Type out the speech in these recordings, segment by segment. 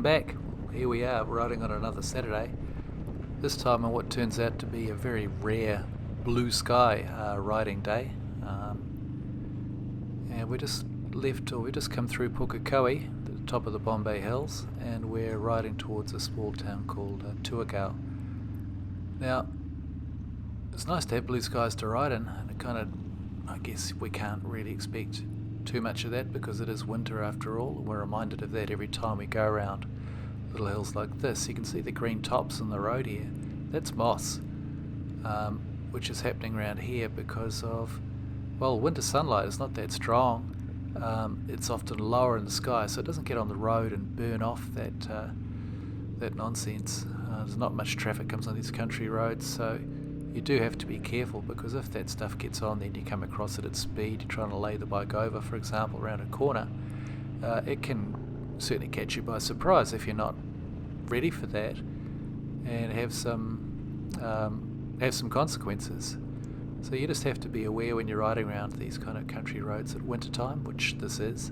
back. Here we are, riding on another Saturday. This time on what turns out to be a very rare blue sky riding day. And we just come through Pukekohe, the top of the Bombay Hills, and we're riding towards a small town called Tuakau. Now, it's nice to have blue skies to ride in, and I guess we can't really expect too much of that because it is winter after all. We're reminded of that every time we go around little hills like this. You can see the green tops on the road here. That's moss, which is happening around here because of, well, winter sunlight is not that strong. It's often lower in the sky, so it doesn't get on the road and burn off that nonsense. There's not much traffic comes on these country roads, so you do have to be careful, because if that stuff gets on, then you come across it at speed, you're trying to lay the bike over, for example, around a corner. It can certainly catch you by surprise if you're not ready for that, and have some consequences. So you just have to be aware when you're riding around these kind of country roads at winter time, which this is,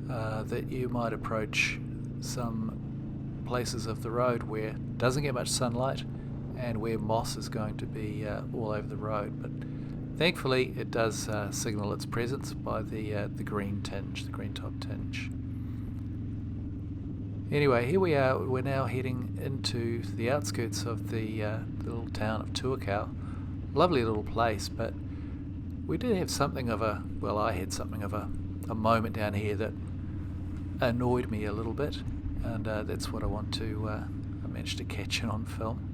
that you might approach some places of the road where it doesn't get much sunlight and where moss is going to be all over the road. But thankfully it does signal its presence by the green tinge, the green top tinge. Anyway, here we are. We're now heading into the outskirts of the little town of Tuakau. Lovely little place, but we did have something of a, well, I had something of a moment down here that annoyed me a little bit, and that's what I want to, I managed to catch it on film.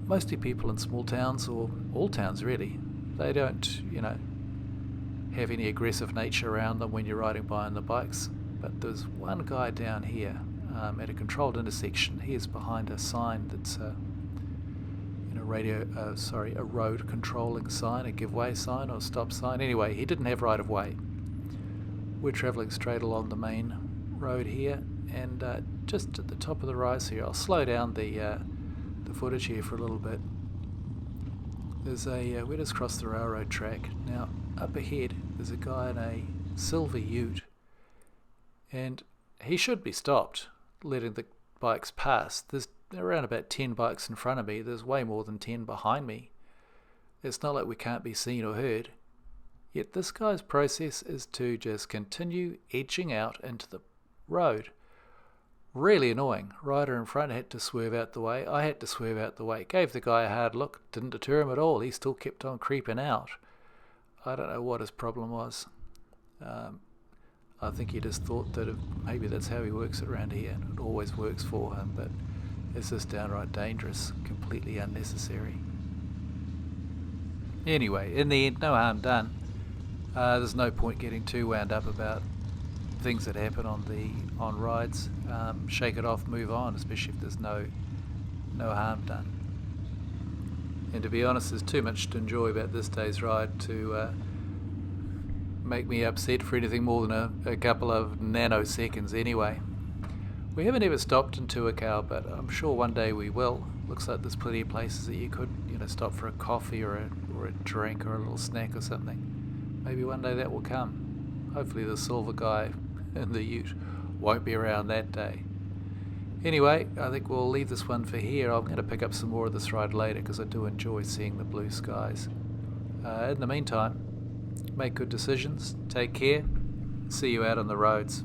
Mostly people in small towns, or all towns really, they don't, have any aggressive nature around them when you're riding by on the bikes. But there's one guy down here at a controlled intersection. He is behind a sign that's a road controlling sign, a give way sign or stop sign. Anyway, he didn't have right of way. We're travelling straight along the main road here, and just at the top of the rise here, I'll slow down the footage here for a little bit. There's we just crossed the railroad track. Now up ahead there's a guy in a silver ute, and he should be stopped, letting the bikes pass. There's around about 10 bikes in front of me. There's way more than 10 behind me. It's not like we can't be seen or heard. Yet this guy's process is to just continue edging out into the road. Really annoying. Rider in front had to swerve out the way. I had to swerve out the way. Gave the guy a hard look. Didn't deter him at all. He still kept on creeping out. I don't know what his problem was. I think he just thought that maybe that's how he works it around here. It always works for him, but it's just downright dangerous, completely unnecessary. Anyway, in the end, no harm done. There's no point getting too wound up about things that happen on rides. Shake it off, move on, especially if there's no harm done. And to be honest, there's too much to enjoy about this day's ride to make me upset for anything more than a couple of nanoseconds anyway. We haven't ever stopped in Tuakau, but I'm sure one day we will. Looks like there's plenty of places that you could, stop for a coffee or a drink or a little snack or something. Maybe one day that will come. Hopefully the silver guy in the ute won't be around that day. Anyway, I think we'll leave this one for here. I'm going to pick up some more of this ride later because I do enjoy seeing the blue skies. In the meantime, make good decisions, take care, see you out on the roads.